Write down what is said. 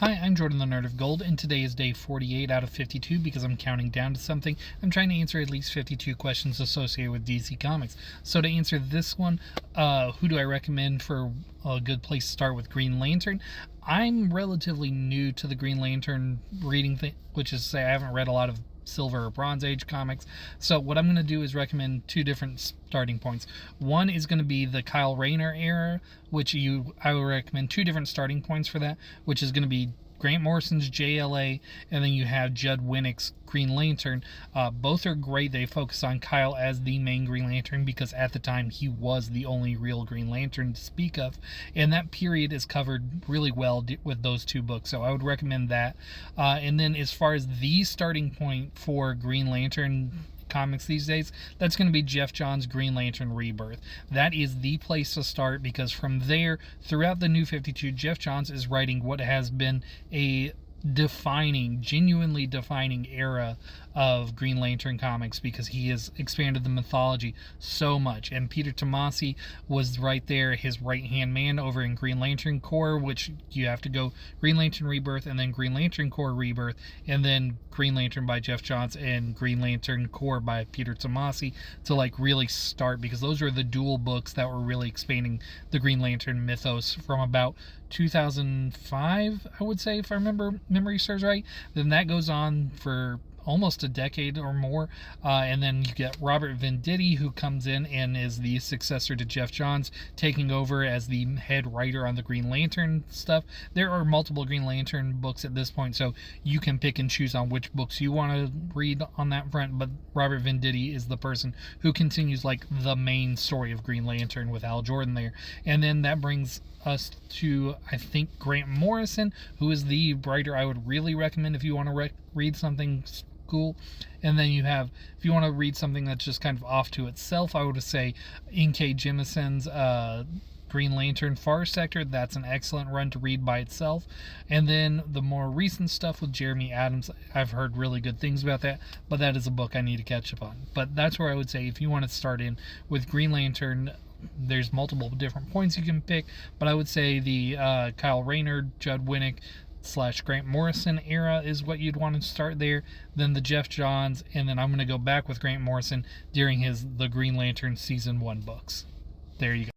Hi, I'm Jordan the Nerd of Gold, and today is day 48 out of 52 because I'm counting down to something. I'm trying to answer at least 52 questions associated with DC Comics. So to answer this one, who do I recommend for a good place to start with Green Lantern? I'm relatively new to the Green Lantern reading thing, which is to say I haven't read a lot of Silver or Bronze Age comics. So what I'm going to do is recommend two different starting points. One is going to be the Kyle Rayner era, which I would recommend two different starting points for that, which is going to be Grant Morrison's JLA, and then you have Judd Winick's Green Lantern. Both are great. They focus on Kyle as the main Green Lantern because at the time he was the only real Green Lantern to speak of, and that period is covered really well with those two books. So I would recommend that. And then as far as the starting point for Green Lantern comics these days, that's going to be Geoff Johns' Green Lantern Rebirth. That is the place to start because from there, throughout the New 52, Geoff Johns is writing what has been a genuinely defining era of Green Lantern comics because he has expanded the mythology so much. And Peter Tomasi was right there, his right-hand man over in Green Lantern Corps, which you have to go Green Lantern Rebirth and then Green Lantern Corps Rebirth and then Green Lantern by Geoff Johns and Green Lantern Corps by Peter Tomasi to like really start, because those are the dual books that were really expanding the Green Lantern mythos from about 2005, I would say, if I remember memory serves right. Then that goes on for almost a decade or more, and then you get Robert Venditti, who comes in and is the successor to Geoff Johns, taking over as the head writer on the Green Lantern stuff. There are multiple Green Lantern books at this point, so you can pick and choose on which books you want to read on that front, but Robert Venditti is the person who continues like the main story of Green Lantern with Hal Jordan there. And then that brings us to, I think, Grant Morrison, who is the writer I would really recommend if you want to read something cool. And then you have, if you want to read something that's just kind of off to itself, I would say N.K. Jemisin's Green Lantern Far Sector. That's an excellent run to read by itself. And then the more recent stuff with Jeremy Adams, I've heard really good things about that, but that is a book I need to catch up on. But that's where I would say if you want to start in with Green Lantern, there's multiple different points you can pick, but I would say the Kyle Rayner, Judd Winick / Grant Morrison era is what you'd want to start there. Then the Geoff Johns, and then I'm going to go back with Grant Morrison during the Green Lantern Season 1 books. There you go.